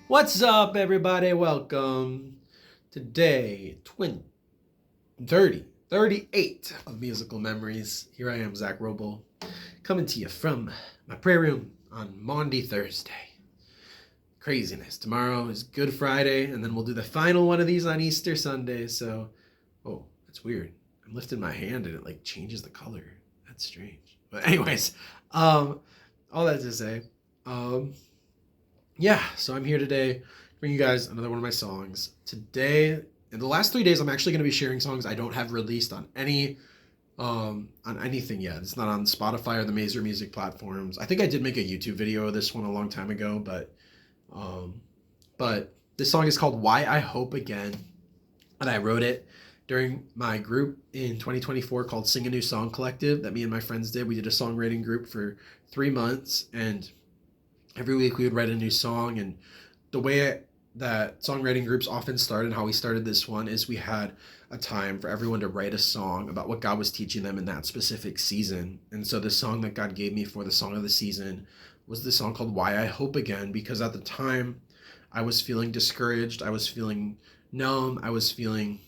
What's up, everybody? Welcome to day 38 of Musical Memories. Here I am, Zach Roble, coming to you from my prayer room on Maundy Thursday. Craziness. Tomorrow is Good Friday, and then we'll do the final one of these on Easter Sunday. So, oh, that's weird. I'm lifting my hand and it like changes the color. That's strange. But anyways, all that to say, yeah, so I'm here today to bring you guys another one of my songs. Today, in the last 3 days, I'm actually going to be sharing songs I don't have released on anything yet. It's not on Spotify or the Mazer music platforms. I think I did make a YouTube video of this one a long time ago, but this song is called Why I Hope Again, and I wrote it during my group in 2024 called Sing a New Song Collective that me and my friends did. We did a songwriting group for 3 months, and every week we would write a new song. And the way that songwriting groups often start, and how we started this one, is we had a time for everyone to write a song about what God was teaching them in that specific season. And so the song that God gave me for the song of the season was the song called Why I Hope Again, because at the time I was feeling discouraged, I was feeling numb, I was feeling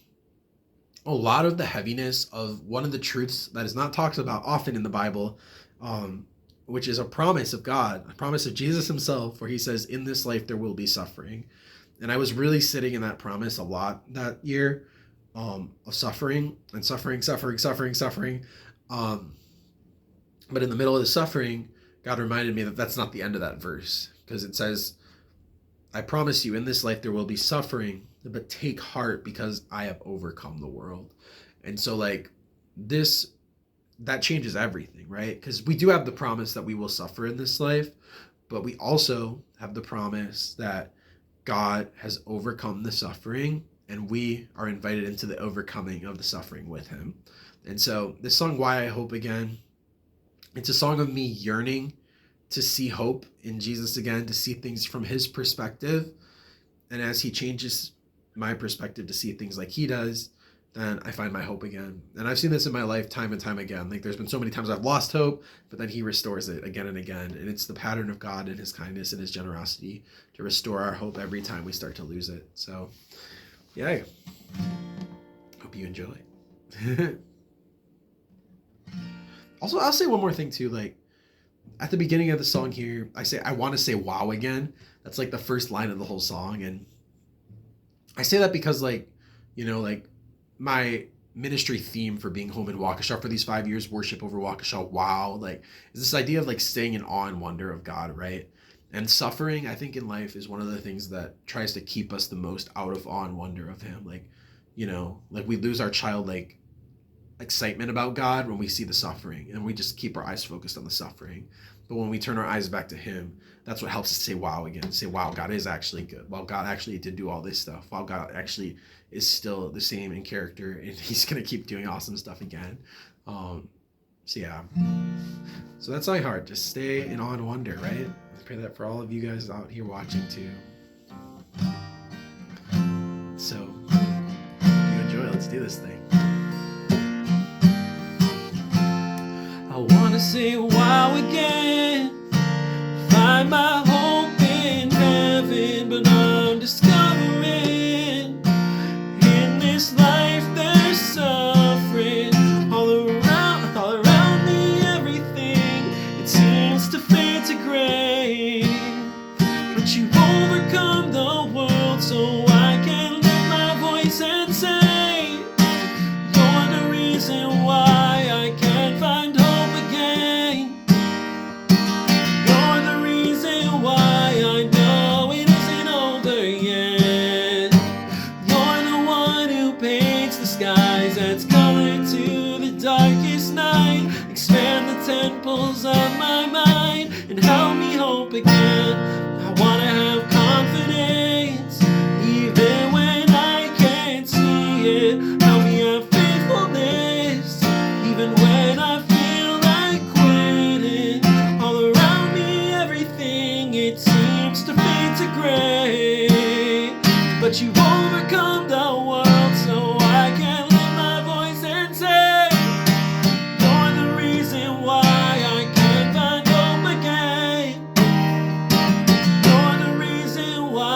a lot of the heaviness of one of the truths that is not talked about often in the Bible, which is a promise of God, a promise of Jesus himself, where he says, in this life there will be suffering. And I was really sitting in that promise a lot that year, of suffering and suffering. But in the middle of the suffering, God reminded me that that's not the end of that verse, because it says, I promise you in this life there will be suffering, but take heart because I have overcome the world. And so like that changes everything, right? Because we do have the promise that we will suffer in this life, but we also have the promise that God has overcome the suffering, and we are invited into the overcoming of the suffering with him. And so this song, Why I Hope Again, it's a song of me yearning to see hope in Jesus again, to see things from his perspective. And as he changes my perspective to see things like he does, then I find my hope again. And I've seen this in my life time and time again. Like there's been so many times I've lost hope, but then he restores it again and again. And it's the pattern of God and his kindness and his generosity to restore our hope every time we start to lose it. So yeah, hope you enjoy. Also, I'll say one more thing too. Like at the beginning of the song here, I want to say wow again. That's like the first line of the whole song. And I say that because like my ministry theme for being home in Waukesha for these 5 years, worship over Waukesha, wow, like is this idea of like staying in awe and wonder of God, right? And suffering, I think in life is one of the things that tries to keep us the most out of awe and wonder of him. Like, like we lose our childlike excitement about God when we see the suffering, and we just keep our eyes focused on the suffering. But when we turn our eyes back to him, that's what helps us say wow again. Say, wow, God is actually good. Wow, God actually did do all this stuff. Wow, God actually is still the same in character, and he's going to keep doing awesome stuff again. So yeah. So that's my heart. Just stay in awe and wonder, right? I pray that for all of you guys out here watching too. So, if you enjoy, let's do this thing. I wanna say wow again, find my hope in heaven, but I'm discovering in this life there's suffering all around me, everything, it seems to fade to gray, but you overcome the world so I can lift my voice and say, you're the reason why I can't find hope again. You're the reason why I know it isn't over yet. You're the one who paints the skies, adds color to the darkest night, expand the temples of my mind, and help me hope again. I wanna have confidence, even when I can't see it. Help me have faithfulness, even when I feel like quitting. All around me, everything, it seems to fade to gray, but you overcome the world so I can lift my voice and say, you're the reason why I can't find hope again. You're the reason why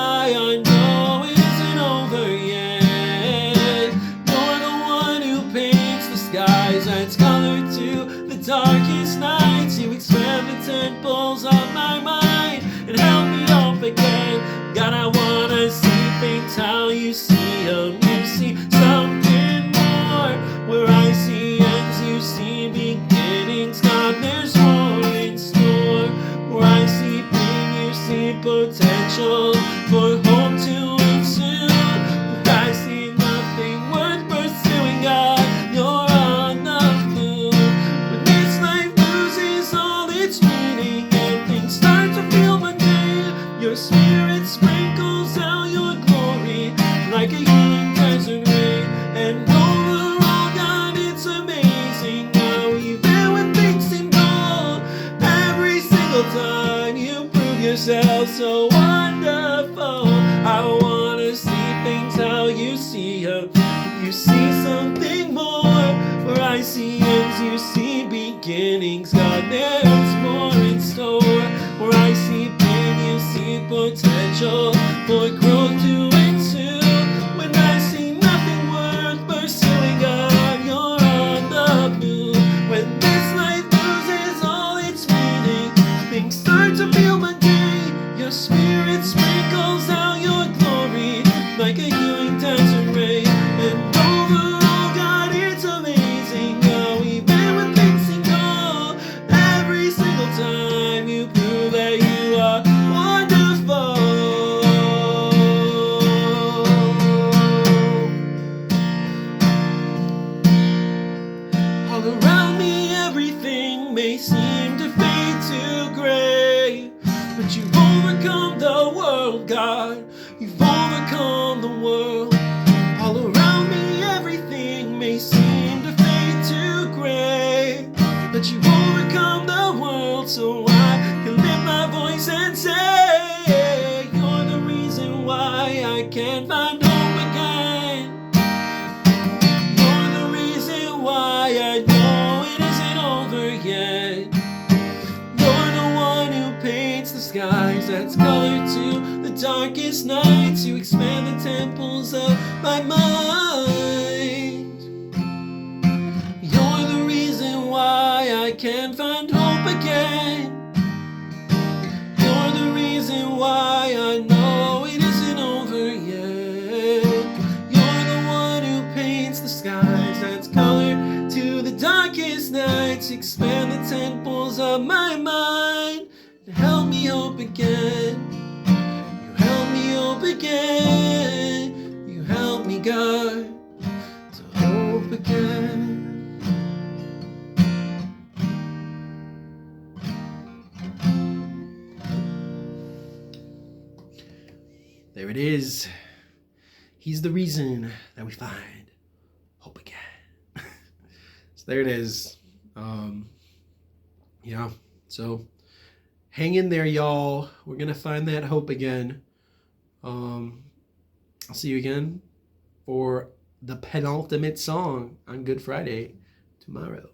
potential for hope to ensue. But I see nothing worth pursuing, God, you're on the move. When this life loses all its meaning and things start to feel mundane, your spirit sprinkles out your glory like a healing desert rain. And overall, God, it's amazing how even when things seem dull, every single time you prove yourself so wonderful. I wanna see things how you see them. You see something more, where I see ends, you see beginnings. God, there's more in store. Where I see pain, you see potential for growth to ensue. When I see nothing worth pursuing, God, you're on the move. When this life loses all its meaning, things start to feel mundane, your spirit sprinkles out your glory like a healing desert rain. And overall, God, it's amazing how even when things seem dull, every single time you prove that you are wonderful. All around me, everything may seem to fade to gray, but you've overcome the world, God. You've overcome the world. All around me, everything may seem to fade to gray, but you've overcome the world, so I can lift my voice and say, you're the reason why I can't find hope again. You're the reason why I know it isn't over yet. You're the one who paints the skies that's color to the darkest nights. You expand the temples of my mind. You're the reason why I can't find hope again. You're the reason why I know it isn't over yet. You're the one who paints the skies that's color to the darkest nights. Expand the temples of my mind. Help me hope again. You help me hope again. You help me, God, to hope again. There it is. He's the reason that we find hope again. So there it is. Yeah. So hang in there, y'all. We're gonna find that hope again. I'll see you again for the penultimate song on Good Friday tomorrow.